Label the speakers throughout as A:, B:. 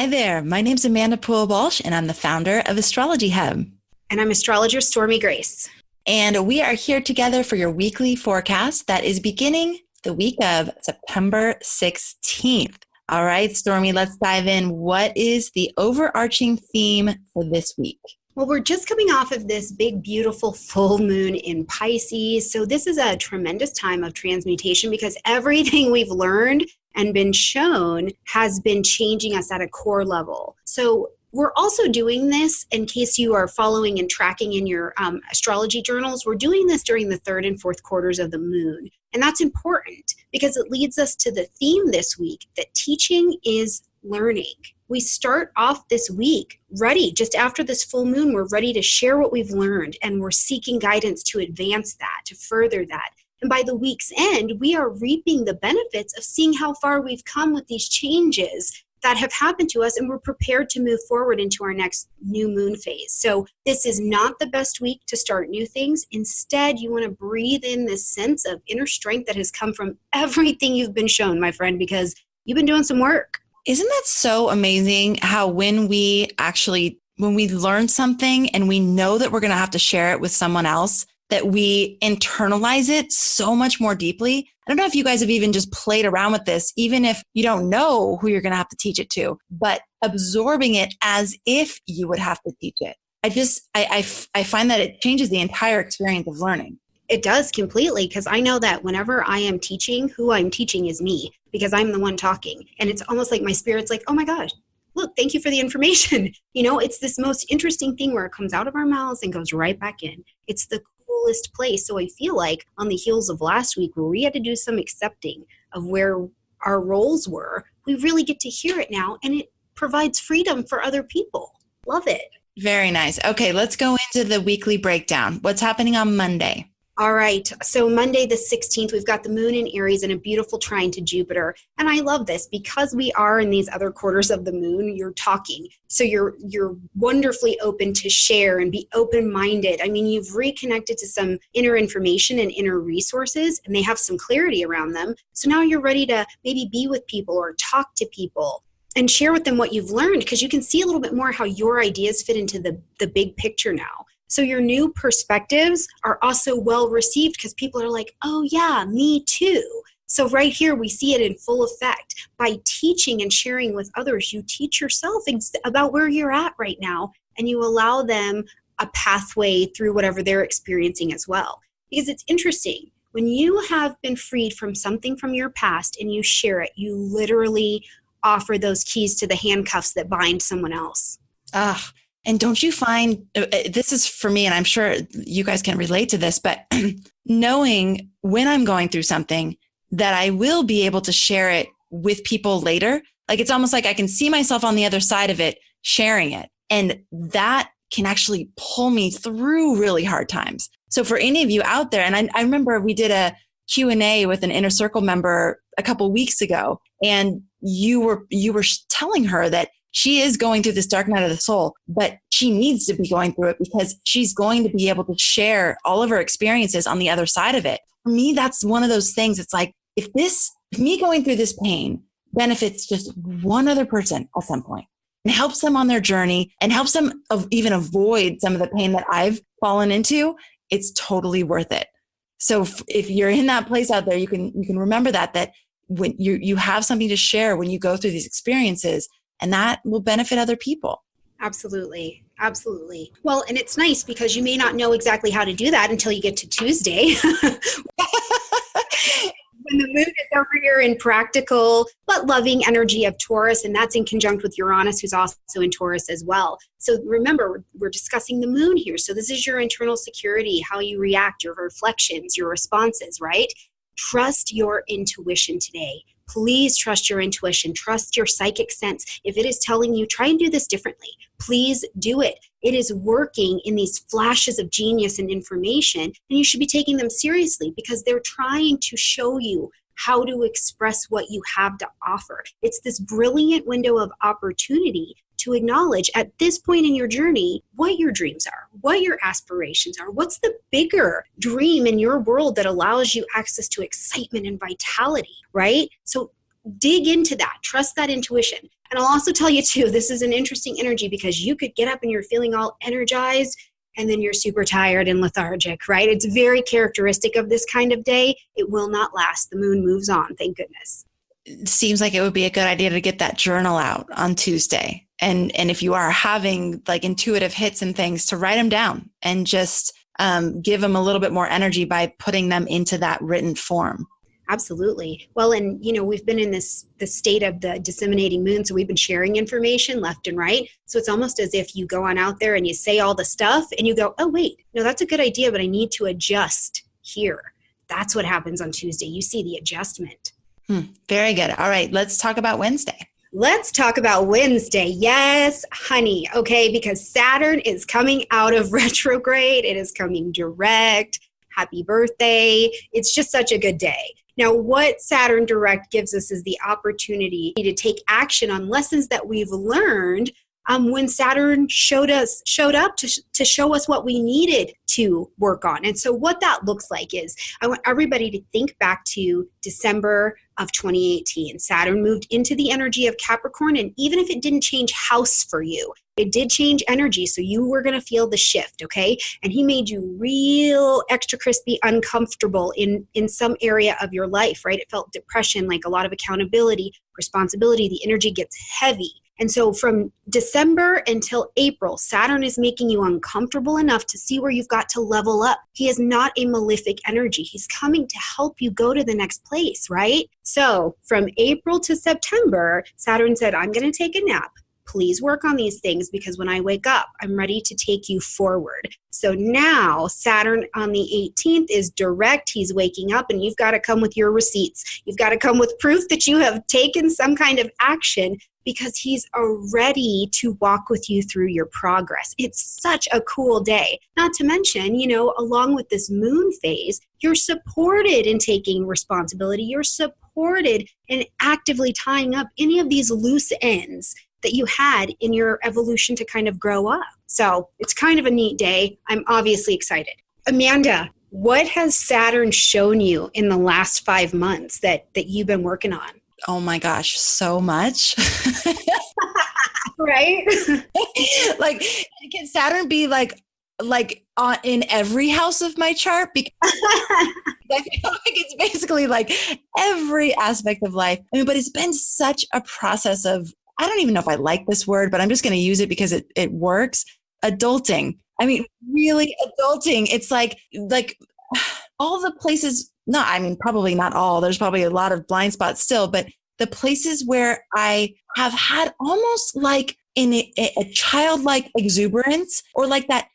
A: Hi there. My name's Amanda Stormie, and I'm the founder of Astrology Hub.
B: And I'm astrologer Stormie Grace.
A: And we are here together for your weekly forecast that is beginning the week of September 16th. All right, Stormie, let's dive in. What is the overarching theme for this week?
B: Well, we're just coming off of this big, beautiful full moon in Pisces. So this is a tremendous time of transmutation because everything we've learned and been shown has been changing us at a core level. So we're also doing this, in case you are following and tracking in your astrology journals, we're doing this during the third and fourth quarters of the moon. And that's important because it leads us to the theme this week that teaching is learning. We start off this week ready, just after this full moon, we're ready to share what we've learned and we're seeking guidance to advance that, to further that. And by the week's end, we are reaping the benefits of seeing how far we've come with these changes that have happened to us, and we're prepared to move forward into our next new moon phase. So this is not the best week to start new things. Instead, you want to breathe in this sense of inner strength that has come from everything you've been shown, my friend, because you've been doing some work.
A: Isn't that so amazing how when we learn something and we know that we're going to have to share it with someone else, that we internalize it so much more deeply? I don't know if you guys have even just played around with this, even if you don't know who you're going to have to teach it to, but absorbing it as if you would have to teach it. I find that it changes the entire experience of learning.
B: It does completely, because I know that whenever I am teaching, who I'm teaching is me, because I'm the one talking. And it's almost like my spirit's like, oh my gosh, look, thank you for the information. It's this most interesting thing where it comes out of our mouths and goes right back in. It's the coolest place. So I feel like on the heels of last week where we had to do some accepting of where our roles were, we really get to hear it now, and it provides freedom for other people. Love it.
A: Very nice. Okay, let's go into the weekly breakdown. What's happening on Monday?
B: All right. So Monday the 16th, we've got the moon in Aries and a beautiful trine to Jupiter. And I love this because we are in these other quarters of the moon, you're talking. So you're wonderfully open to share and be open-minded. I mean, you've reconnected to some inner information and inner resources, and they have some clarity around them. So now you're ready to maybe be with people or talk to people and share with them what you've learned, because you can see a little bit more how your ideas fit into the big picture now. So your new perspectives are also well received because people are like, oh yeah, me too. So right here, we see it in full effect. By teaching and sharing with others, you teach yourself about where you're at right now, and you allow them a pathway through whatever they're experiencing as well. Because it's interesting, when you have been freed from something from your past and you share it, you literally offer those keys to the handcuffs that bind someone else.
A: And don't you find, this is for me, and I'm sure you guys can relate to this, but knowing when I'm going through something that I will be able to share it with people later, like it's almost like I can see myself on the other side of it, sharing it. And that can actually pull me through really hard times. So for any of you out there, and I remember we did a Q&A with an Inner Circle member a couple weeks ago, and you were telling her that she is going through this dark night of the soul, but she needs to be going through it because she's going to be able to share all of her experiences on the other side of it. For me, that's one of those things. It's like, if me going through this pain benefits just one other person at some point and helps them on their journey and helps them even avoid some of the pain that I've fallen into, it's totally worth it. So if you're in that place out there, you can remember that when you have something to share when you go through these experiences, and that will benefit other people.
B: Absolutely. Absolutely. Well, and it's nice because you may not know exactly how to do that until you get to Tuesday. When the moon is over here in practical but loving energy of Taurus, and that's in conjunct with Uranus, who's also in Taurus as well. So remember, we're discussing the moon here. So this is your internal security, how you react, your reflections, your responses, right? Trust your intuition today. Please trust your intuition. Trust your psychic sense. If it is telling you, try and do this differently, please do it. It is working in these flashes of genius and information, and you should be taking them seriously because they're trying to show you how to express what you have to offer. It's this brilliant window of opportunity to acknowledge at this point in your journey what your dreams are, what your aspirations are, what's the bigger dream in your world that allows you access to excitement and vitality, right? So dig into that, trust that intuition. And I'll also tell you too, this is an interesting energy because you could get up and you're feeling all energized and then you're super tired and lethargic, right? It's very characteristic of this kind of day. It will not last. The moon moves on, thank goodness.
A: It seems like it would be a good idea to get that journal out on Tuesday. And if you are having like intuitive hits and things, to write them down and just give them a little bit more energy by putting them into that written form.
B: Absolutely. Well, and we've been in this state of the disseminating moon, so we've been sharing information left and right. So it's almost as if you go on out there and you say all the stuff and you go, oh, wait, no, that's a good idea, but I need to adjust here. That's what happens on Tuesday. You see the adjustment.
A: Very good. All right, let's talk about Wednesday.
B: Let's talk about Wednesday. Yes, honey. Okay, because Saturn is coming out of retrograde. It is coming direct. Happy birthday. It's just such a good day. Now, what Saturn direct gives us is the opportunity to take action on lessons that we've learned when Saturn showed up to show us what we needed to work on. And so what that looks like is, I want everybody to think back to December of 2018. Saturn moved into the energy of Capricorn, and even if it didn't change house for you, it did change energy, so you were going to feel the shift, okay? And he made you real extra crispy uncomfortable in some area of your life, right? It felt depression, like a lot of accountability, responsibility. The energy gets heavy. And so from December until April, Saturn is making you uncomfortable enough to see where you've got to level up. He is not a malefic energy. He's coming to help you go to the next place, right? So from April to September, Saturn said, I'm going to take a nap. Please work on these things because when I wake up, I'm ready to take you forward. So now Saturn on the 18th is direct. He's waking up and you've got to come with your receipts. You've got to come with proof that you have taken some kind of action because he's ready to walk with you through your progress. It's such a cool day. Not to mention, along with this moon phase, you're supported in taking responsibility. You're supported in actively tying up any of these loose ends that you had in your evolution to kind of grow up. So it's kind of a neat day. I'm obviously excited. Amanda, what has Saturn shown you in the last 5 months that you've been working on?
A: Oh my gosh, so much.
B: Right?
A: Like, can Saturn be like in every house of my chart? Because I feel like it's basically like every aspect of life. But it's been such a process of, I don't even know if I like this word, but I'm just going to use it because it works. Adulting. Really adulting. It's like all the places, probably not all, there's probably a lot of blind spots still, but the places where I have had almost like a childlike exuberance, or like that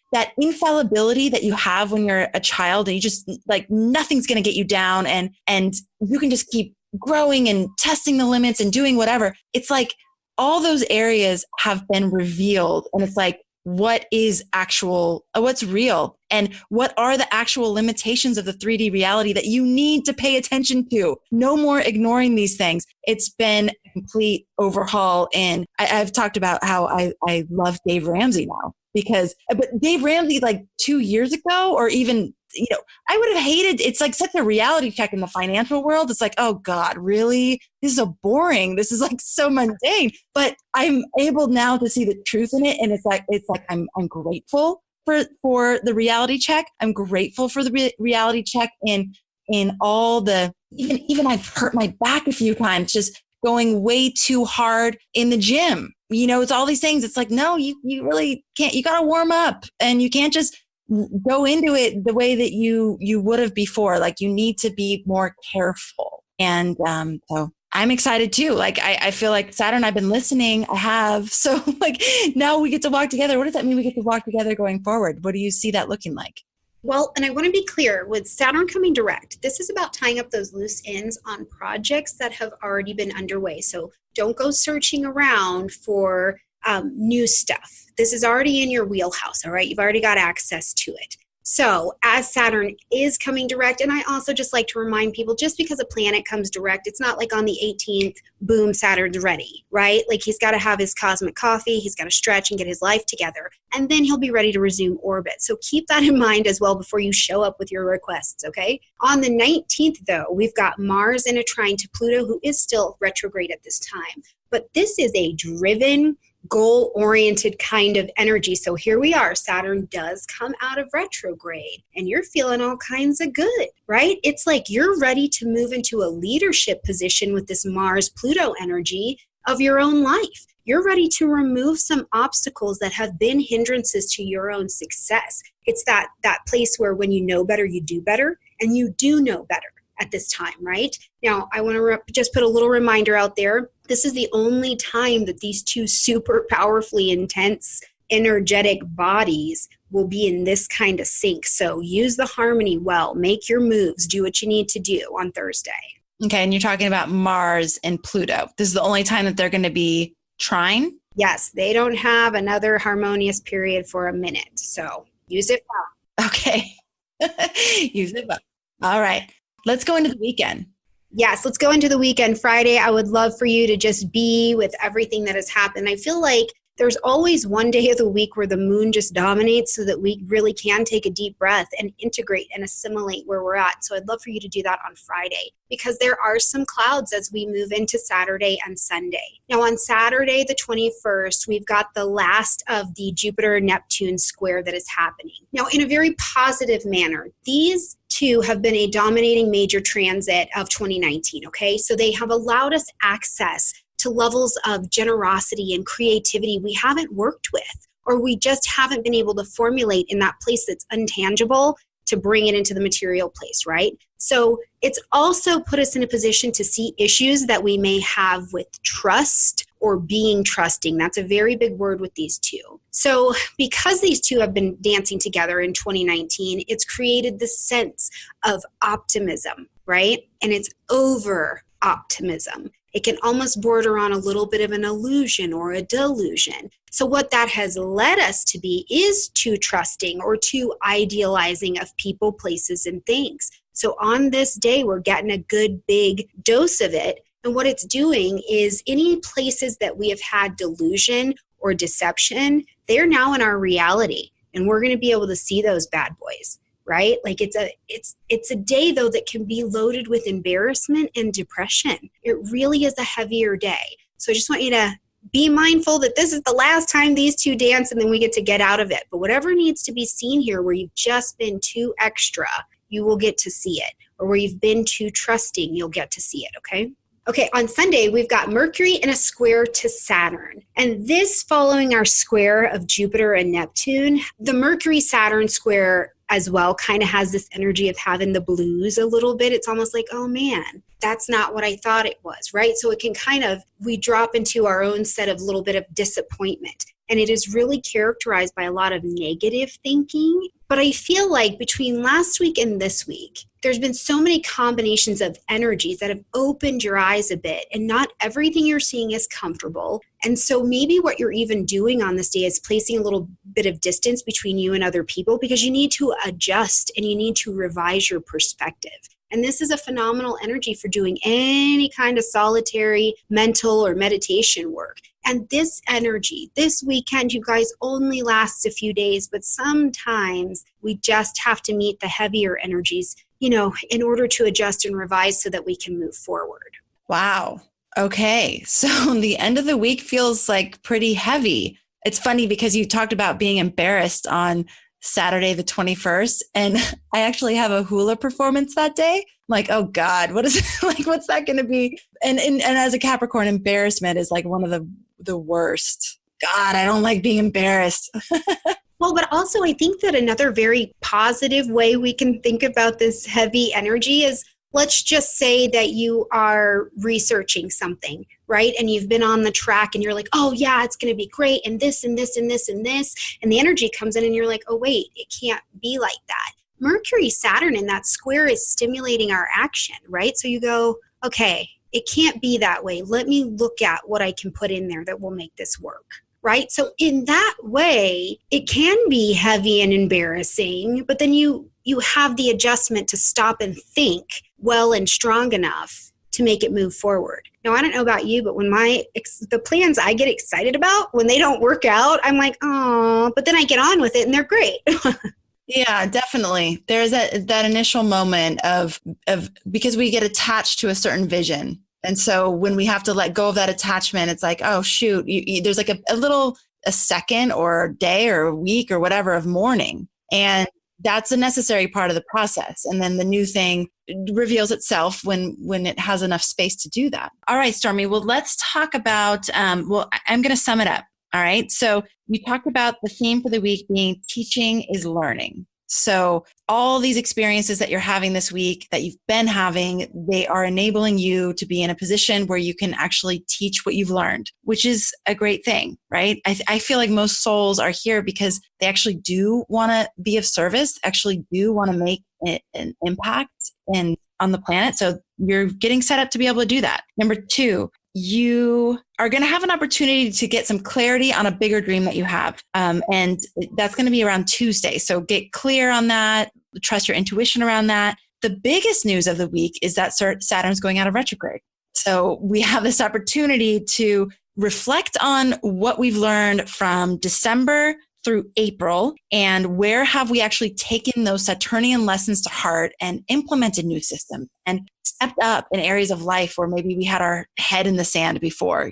A: infallibility that you have when you're a child and you just like nothing's going to get you down and you can just keep growing and testing the limits and doing whatever. It's like all those areas have been revealed, and it's like, what's real, and what are the actual limitations of the 3D reality that you need to pay attention to. No more ignoring these things. It's been a complete overhaul. And I've talked about how I love Dave Ramsey now, but Dave Ramsey like 2 years ago, or even, I would have hated, it's like such a reality check in the financial world. It's like, oh God, really? This is so boring. This is like so mundane, but I'm able now to see the truth in it. And it's like, I'm grateful for the reality check. I'm grateful for the reality check in all the, even I've hurt my back a few times, just going way too hard in the gym. It's all these things. It's like, no, you really can't, you got to warm up, and you can't just go into it the way that you would have before. Like, you need to be more careful. And so I'm excited too. Like, I feel like Saturn, I've been listening. I have. So like now we get to walk together. What does that mean? We get to walk together going forward. What do you see that looking like?
B: Well, and I want to be clear, with Saturn coming direct, this is about tying up those loose ends on projects that have already been underway. So don't go searching around for new stuff. This is already in your wheelhouse, all right? You've already got access to it. So as Saturn is coming direct, and I also just like to remind people, just because a planet comes direct, it's not like on the 18th, boom, Saturn's ready, right? Like he's got to have his cosmic coffee, he's got to stretch and get his life together, and then he'll be ready to resume orbit. So keep that in mind as well before you show up with your requests, okay? On the 19th, though, we've got Mars in a trine to Pluto, who is still retrograde at this time. But this is a driven, goal-oriented kind of energy. So here we are. Saturn does come out of retrograde and you're feeling all kinds of good, right? It's like you're ready to move into a leadership position with this Mars-Pluto energy of your own life. You're ready to remove some obstacles that have been hindrances to your own success. It's that place where when you know better, you do better, and you do know better at this time, right? Now, I want to just put a little reminder out there. This is the only time that these two super powerfully intense, energetic bodies will be in this kind of sync. So use the harmony well, make your moves, do what you need to do on Thursday.
A: Okay, and you're talking about Mars and Pluto. This is the only time that they're going to be trine?
B: Yes, they don't have another harmonious period for a minute. So use it well.
A: Okay. Use it well. All right. Let's go into the weekend.
B: Yes, let's go into the weekend. Friday, I would love for you to just be with everything that has happened. I feel like there's always one day of the week where the moon just dominates so that we really can take a deep breath and integrate and assimilate where we're at. So I'd love for you to do that on Friday because there are some clouds as we move into Saturday and Sunday. Now on Saturday, the 21st, we've got the last of the Jupiter-Neptune square that is happening. Now in a very positive manner, these two have been a dominating major transit of 2019, okay? So they have allowed us access to levels of generosity and creativity we haven't worked with, or we just haven't been able to formulate in that place that's untangible to bring it into the material place, right? So it's also put us in a position to see issues that we may have with trust or being trusting. That's a very big word with these two. So because these two have been dancing together in 2019, it's created this sense of optimism, right? And it's over optimism. It can almost border on a little bit of an illusion or a delusion. So what that has led us to be is too trusting or too idealizing of people, places, and things. So on this day, we're getting a good big dose of it. And what it's doing is any places that we have had delusion or deception, they're now in our reality. And we're going to be able to see those bad boys. Right? Like it's a day though that can be loaded with embarrassment and depression. It really is a heavier day. So I just want you to be mindful that this is the last time these two dance and then we get to get out of it. But whatever needs to be seen here where you've just been too extra, you will get to see it. Or where you've been too trusting, you'll get to see it, okay? Okay, on Sunday, we've got Mercury in a square to Saturn. And this following our square of Jupiter and Neptune, the Mercury-Saturn square as well kind of has this energy of having the blues a little bit. It's almost like, oh man, that's not what I thought it was, right? So it can kind of, we drop into our own set of little bit of disappointment. And it is really characterized by a lot of negative thinking. But I feel like between last week and this week, there's been so many combinations of energies that have opened your eyes a bit, and not everything you're seeing is comfortable. And so maybe what you're even doing on this day is placing a little bit of distance between you and other people because you need to adjust and you need to revise your perspective. And this is a phenomenal energy for doing any kind of solitary mental or meditation work. And this energy, this weekend, you guys, only lasts a few days, but sometimes we just have to meet the heavier energies, you know, in order to adjust and revise so that we can move forward.
A: Wow. Okay. So the end of the week feels like pretty heavy. It's funny because you talked about being embarrassed on Saturday, the 21st. And I actually have a hula performance that day. I'm like, oh God, what is it? Like, what's that going to be? And as a Capricorn, embarrassment is like one of the worst. God, I don't like being embarrassed.
B: Well, but also I think that another very positive way we can think about this heavy energy is, let's just say that you are researching something, right? And you've been on the track and you're like, oh yeah, it's going to be great. And this and this and this and this. And the energy comes in and you're like, oh wait, it can't be like that. Mercury, Saturn in that square is stimulating our action, right? So you go, okay, it can't be that way. Let me look at what I can put in there that will make this work. right? So in that way, it can be heavy and embarrassing, but then you have the adjustment to stop and think well and strong enough to make it move forward. Now, I don't know about you, but when the plans I get excited about, when they don't work out, I'm like, oh, but then I get on with it and they're great.
A: Yeah, definitely. There's that initial moment of because we get attached to a certain vision. And so when we have to let go of that attachment, it's like, oh, shoot, there's like a second or a day or a week or whatever of mourning. And that's a necessary part of the process. And then the new thing reveals itself when it has enough space to do that. All right, Stormie. Well, let's talk about, I'm going to sum it up. All right. So we talked about the theme for the week being teaching is learning. So all these experiences that you're having this week, that you've been having, they are enabling you to be in a position where you can actually teach what you've learned, which is a great thing, right? I feel like most souls are here because they actually do want to be of service, actually do want to make an impact on the planet. So you're getting set up to be able to do that. Number 2, you are going to have an opportunity to get some clarity on a bigger dream that you have. And that's going to be around Tuesday. So get clear on that, trust your intuition around that. The biggest news of the week is that Saturn's going out of retrograde. So we have this opportunity to reflect on what we've learned from December through April, and where have we actually taken those Saturnian lessons to heart and implemented new systems and stepped up in areas of life where maybe we had our head in the sand before,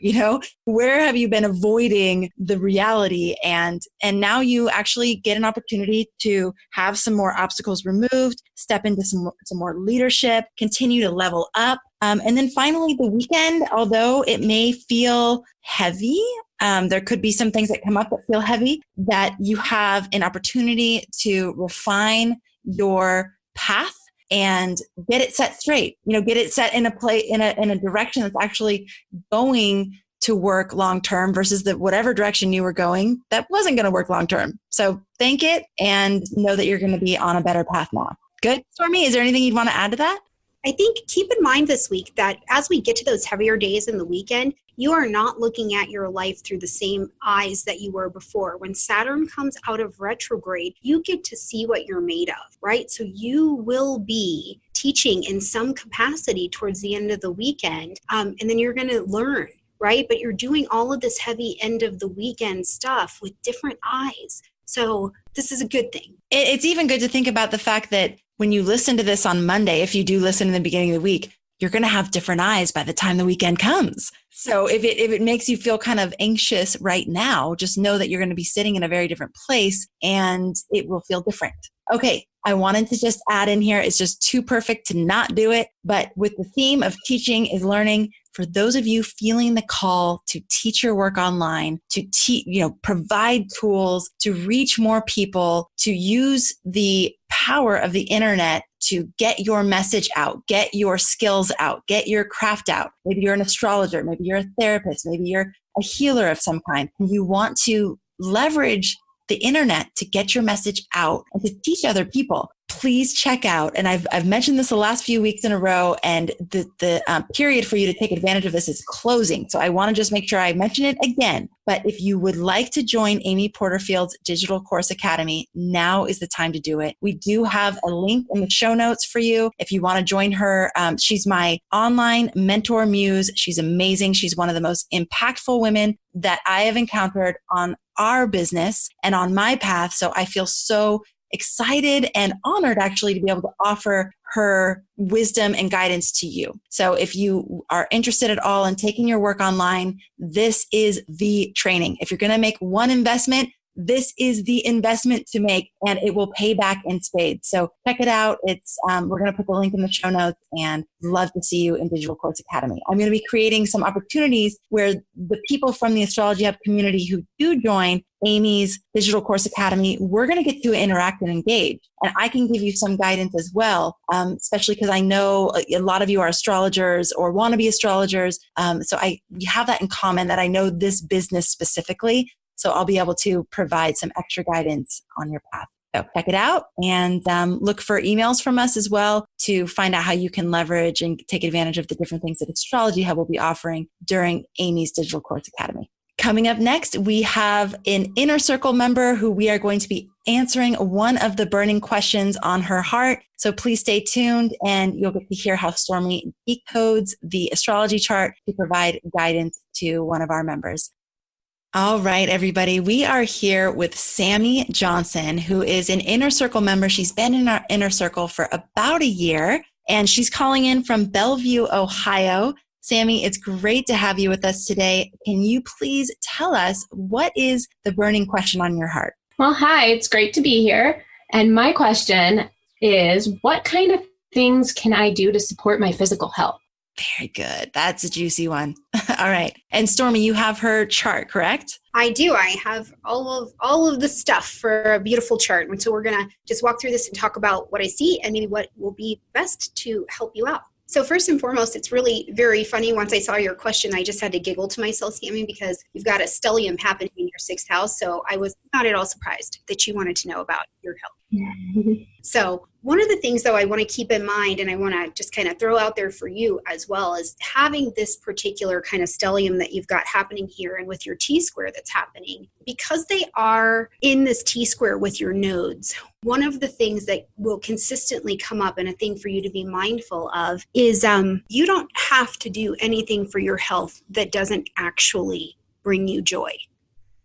A: where have you been avoiding the reality? And now you actually get an opportunity to have some more obstacles removed, step into some more leadership, continue to level up. And then finally the weekend, although it may feel heavy, there could be some things that come up that feel heavy, that you have an opportunity to refine your path and get it set straight, get it set in a direction that's actually going to work long-term versus whatever direction you were going that wasn't going to work long-term. So thank it and know that you're going to be on a better path now. Good. Stormie, is there anything you'd want to add to that?
B: I think keep in mind this week that as we get to those heavier days in the weekend, you are not looking at your life through the same eyes that you were before. When Saturn comes out of retrograde, you get to see what you're made of, right? So you will be teaching in some capacity towards the end of the weekend, and then you're going to learn, right? But you're doing all of this heavy end of the weekend stuff with different eyes. So this is a good thing.
A: It's even good to think about the fact that when you listen to this on Monday, if you do listen in the beginning of the week, you're going to have different eyes by the time the weekend comes. So if it makes you feel kind of anxious right now, just know that you're going to be sitting in a very different place and it will feel different. Okay, I wanted to just add in here, it's just too perfect to not do it. But with the theme of teaching is learning, for those of you feeling the call to teach your work online, to provide tools, to reach more people, to use the power of the internet to get your message out, get your skills out, get your craft out. Maybe you're an astrologer, maybe you're a therapist, maybe you're a healer of some kind. You want to leverage the internet to get your message out and to teach other people. Please check out, and I've mentioned this the last few weeks in a row, and the period for you to take advantage of this is closing. So I want to just make sure I mention it again. But if you would like to join Amy Porterfield's Digital Course Academy, now is the time to do it. We do have a link in the show notes for you if you want to join her. She's my online mentor muse. She's amazing. She's one of the most impactful women that I have encountered on our business and on my path. So I feel so excited and honored actually to be able to offer her wisdom and guidance to you. So if you are interested at all in taking your work online, this is the training. If you're going to make one investment, this is the investment to make, and it will pay back in spades. So check it out. It's we're going to put the link in the show notes, and love to see you in Digital Course Academy. I'm going to be creating some opportunities where the people from the Astrology Hub community who do join Amy's Digital Course Academy, we're going to get to interact and engage. And I can give you some guidance as well, especially because I know a lot of you are astrologers or want to be astrologers. So we have that in common, that I know this business specifically. So I'll be able to provide some extra guidance on your path. So check it out, and look for emails from us as well to find out how you can leverage and take advantage of the different things that Astrology Hub will be offering during Amy's Digital Course Academy. Coming up next, we have an Inner Circle member who we are going to be answering one of the burning questions on her heart. So please stay tuned and you'll get to hear how Stormie decodes the astrology chart to provide guidance to one of our members. All right, everybody. We are here with Sammy Johnson, who is an Inner Circle member. She's been in our Inner Circle for about a year, and she's calling in from Bellevue, Ohio. Sammy, it's great to have you with us today. Can you please tell us what is the burning question on your heart?
C: Well, hi, it's great to be here. And my question is, what kind of things can I do to support my physical health?
A: Very good. That's a juicy one. All right. And Stormie, you have her chart, correct?
B: I do. I have all of the stuff for a beautiful chart. And so we're going to just walk through this and talk about what I see and maybe what will be best to help you out. So first and foremost, it's really very funny. Once I saw your question, I just had to giggle to myself, Sammy, because you've got a stellium happening in your sixth house. So I was not at all surprised that you wanted to know about your health. So one of the things, though, I want to keep in mind, and I want to just kind of throw out there for you as well, is having this particular kind of stellium that you've got happening here and with your T-square that's happening, because they are in this T-square with your nodes. One of the things that will consistently come up, and a thing for you to be mindful of, is you don't have to do anything for your health that doesn't actually bring you joy,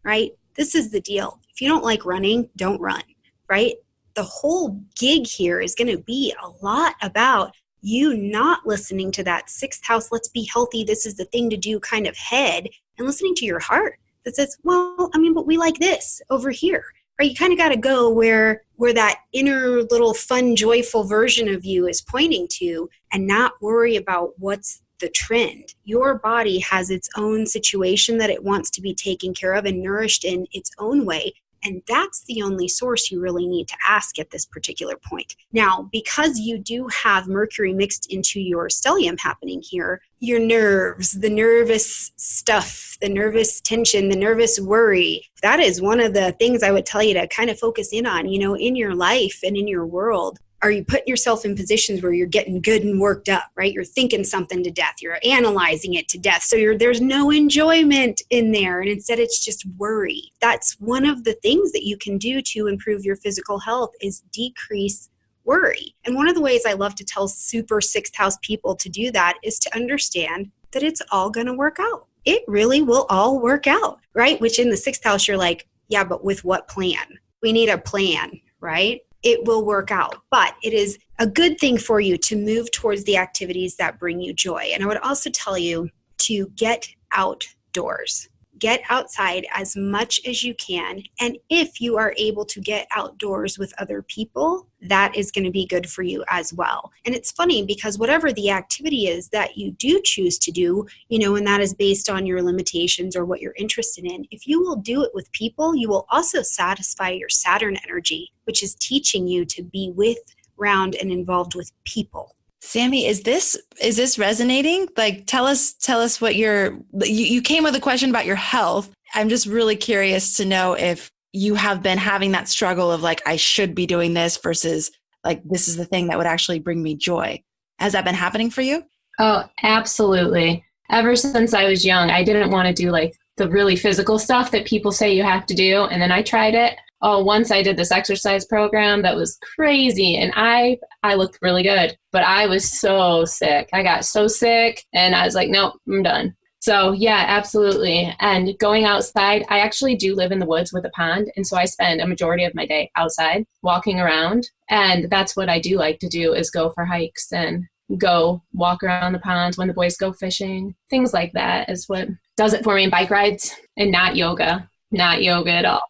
B: right? This is the deal. If you don't like running, don't run, right? The whole gig here is going to be a lot about you not listening to that sixth house, let's be healthy, this is the thing to do kind of head, and listening to your heart that says, well, but we like this over here, right? You kind of got to go where that inner little fun, joyful version of you is pointing to, and not worry about what's the trend. Your body has its own situation that it wants to be taken care of and nourished in its own way. And that's the only source you really need to ask at this particular point. Now, because you do have Mercury mixed into your stellium happening here, your nerves, the nervous stuff, the nervous tension, the nervous worry, that is one of the things I would tell you to kind of focus in on, in your life and in your world. Are you putting yourself in positions where you're getting good and worked up, right? You're thinking something to death. You're analyzing it to death. So there's no enjoyment in there. And instead it's just worry. That's one of the things that you can do to improve your physical health is decrease worry. And one of the ways I love to tell super sixth house people to do that is to understand that it's all going to work out. It really will all work out, right? Which in the sixth house, you're like, yeah, but with what plan? We need a plan, right? It will work out, but it is a good thing for you to move towards the activities that bring you joy. And I would also tell you to get outdoors. Get outside as much as you can. And if you are able to get outdoors with other people, that is going to be good for you as well. And it's funny because whatever the activity is that you do choose to do, and that is based on your limitations or what you're interested in, if you will do it with people, you will also satisfy your Saturn energy, which is teaching you to be with, around, and involved with people.
A: Sammy, is this resonating? Like, tell us what you came with a question about your health. I'm just really curious to know if you have been having that struggle of like, I should be doing this versus like, this is the thing that would actually bring me joy. Has that been happening for you?
C: Oh, absolutely. Ever since I was young, I didn't want to do like the really physical stuff that people say you have to do. And then I tried it. Once I did this exercise program that was crazy, and I looked really good, but I was so sick. I got so sick and I was like, nope, I'm done. So yeah, absolutely. And going outside, I actually do live in the woods with a pond. And so I spend a majority of my day outside walking around. And that's what I do like to do is go for hikes and go walk around the ponds when the boys go fishing. Things like that is what does it for me. Bike rides and not yoga at all.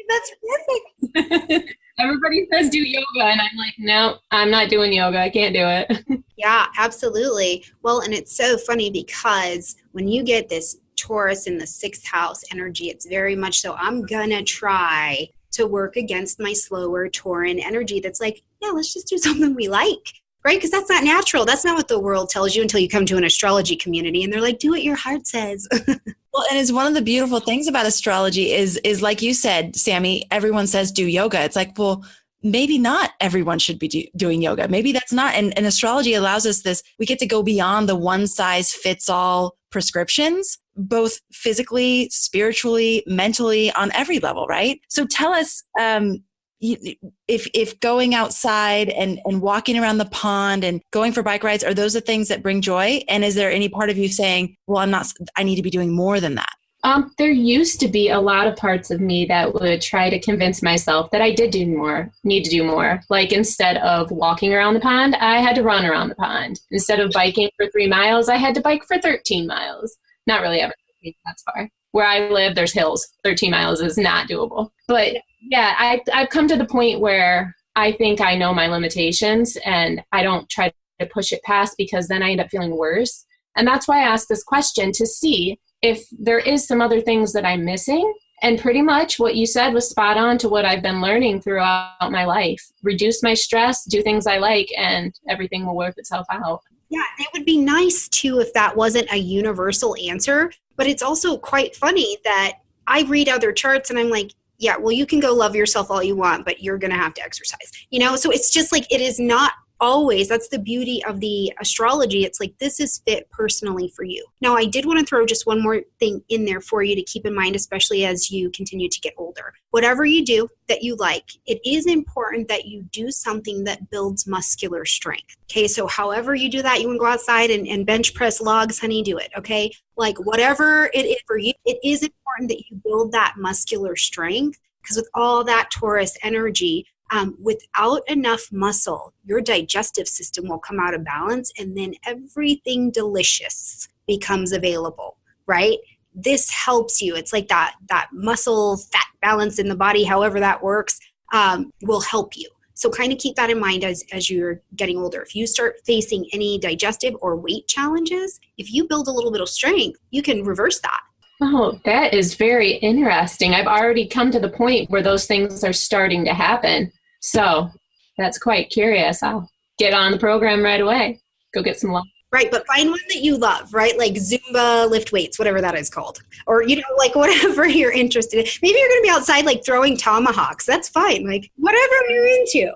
A: That's perfect.
C: Everybody says do yoga, and I'm like, no, I'm not doing yoga. I can't do it.
B: Yeah, absolutely. Well, and it's so funny because when you get this Taurus in the sixth house energy, it's very much so I'm going to try to work against my slower Tauran energy that's like, yeah, let's just do something we like, right? Because that's not natural. That's not what the world tells you until you come to an astrology community and they're like, do what your heart says.
A: Well, and it's one of the beautiful things about astrology is like you said, Sammy, everyone says do yoga. It's like, well, maybe not everyone should be doing yoga. Maybe that's not. And astrology allows us this, we get to go beyond the one size fits all prescriptions both physically, spiritually, mentally, on every level, right? So tell us, if going outside and walking around the pond and going for bike rides, are those the things that bring joy? And is there any part of you saying, well, I need to be doing more than that?
C: There used to be a lot of parts of me that would try to convince myself that I did need to do more. Like instead of walking around the pond, I had to run around the pond. Instead of biking for 3 miles, I had to bike for 13 miles. Not really ever that's far. Where I live, there's hills. 13 miles is not doable. But yeah, I've come to the point where I think I know my limitations and I don't try to push it past, because then I end up feeling worse. And that's why I asked this question, to see if there is some other things that I'm missing. And pretty much what you said was spot on to what I've been learning throughout my life. Reduce my stress, do things I like, and everything will work itself out.
B: Yeah, it would be nice too if that wasn't a universal answer. But it's also quite funny that I read other charts and I'm like, yeah, well, you can go love yourself all you want, but you're going to have to exercise, So it's just like, it is not always, that's the beauty of the astrology. It's like, this is fit personally for you. Now, I did want to throw just one more thing in there for you to keep in mind, especially as you continue to get older. Whatever you do that you like, it is important that you do something that builds muscular strength. Okay, so however you do that, you want to go outside and bench press logs, honey, do it. Okay, like whatever it is for you, it is important that you build that muscular strength, because with all that Taurus energy, without enough muscle, your digestive system will come out of balance, and then everything delicious becomes available, right? This helps you. It's like that muscle fat balance in the body, however that works, will help you. So kind of keep that in mind as you're getting older. If you start facing any digestive or weight challenges, if you build a little bit of strength, you can reverse that.
C: Oh, that is very interesting. I've already come to the point where those things are starting to happen. So that's quite curious. I'll get on the program right away. Go get some love.
B: Right, but find one that you love, right? Like Zumba, lift weights, whatever that is called. Or, like whatever you're interested in. Maybe you're going to be outside like throwing tomahawks. That's fine. Like whatever you're into.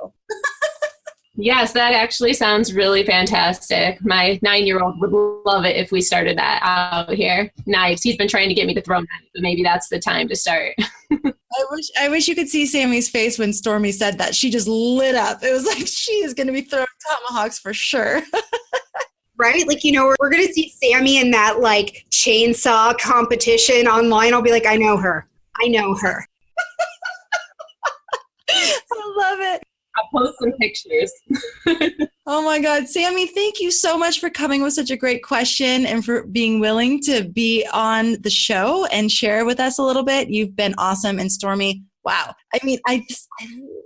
C: Yes, that actually sounds really fantastic. My 9-year-old would love it if we started that out here. Knives. He's been trying to get me to throw knives, but maybe that's the time to start.
A: I wish you could see Sammy's face when Stormie said that. She just lit up. It was like, she is going to be throwing tomahawks for sure.
B: Right? Like, we're going to see Sammy in that like chainsaw competition online. I'll be like, I know her. I
A: love it.
C: I'll post some pictures.
A: Oh my God. Sammy, thank you so much for coming with such a great question and for being willing to be on the show and share with us a little bit. You've been awesome. And Stormie, wow. I mean, I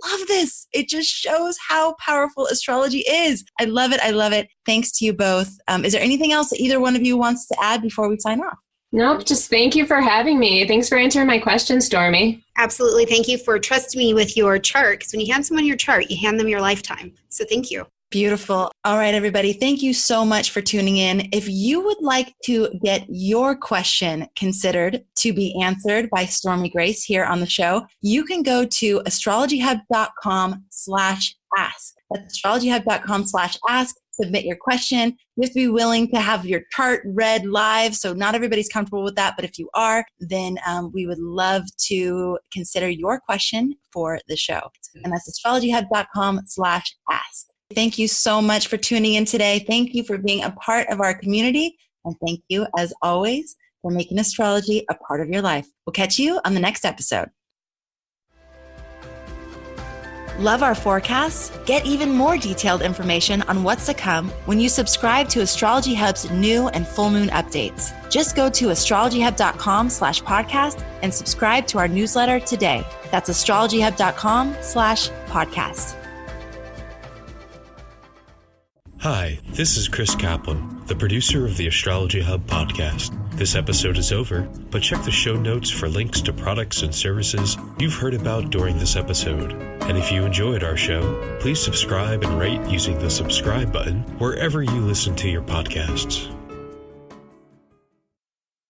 A: love this. It just shows how powerful astrology is. I love it. I love it. Thanks to you both. Is there anything else that either one of you wants to add before we sign off?
C: Nope, just thank you for having me. Thanks for answering my questions, Stormie.
B: Absolutely. Thank you for trusting me with your chart. Because when you hand someone your chart, you hand them your lifetime. So thank you.
A: Beautiful. All right, everybody. Thank you so much for tuning in. If you would like to get your question considered to be answered by Stormie Grace here on the show, you can go to astrologyhub.com/ask. That's astrologyhub.com/ask. Submit your question. You have to be willing to have your chart read live. So not everybody's comfortable with that. But if you are, then we would love to consider your question for the show. And that's astrologyhub.com/ask. Thank you so much for tuning in today. Thank you for being a part of our community. And thank you, as always, for making astrology a part of your life. We'll catch you on the next episode. Love our forecasts? Get even more detailed information on what's to come when you subscribe to Astrology Hub's new and full moon updates. Just go to astrologyhub.com/podcast and subscribe to our newsletter today. That's astrologyhub.com/podcast.
D: Hi, this is Chris Kaplan, the producer of the Astrology Hub podcast. This episode is over, but check the show notes for links to products and services you've heard about during this episode. And if you enjoyed our show, please subscribe and rate using the subscribe button wherever you listen to your podcasts.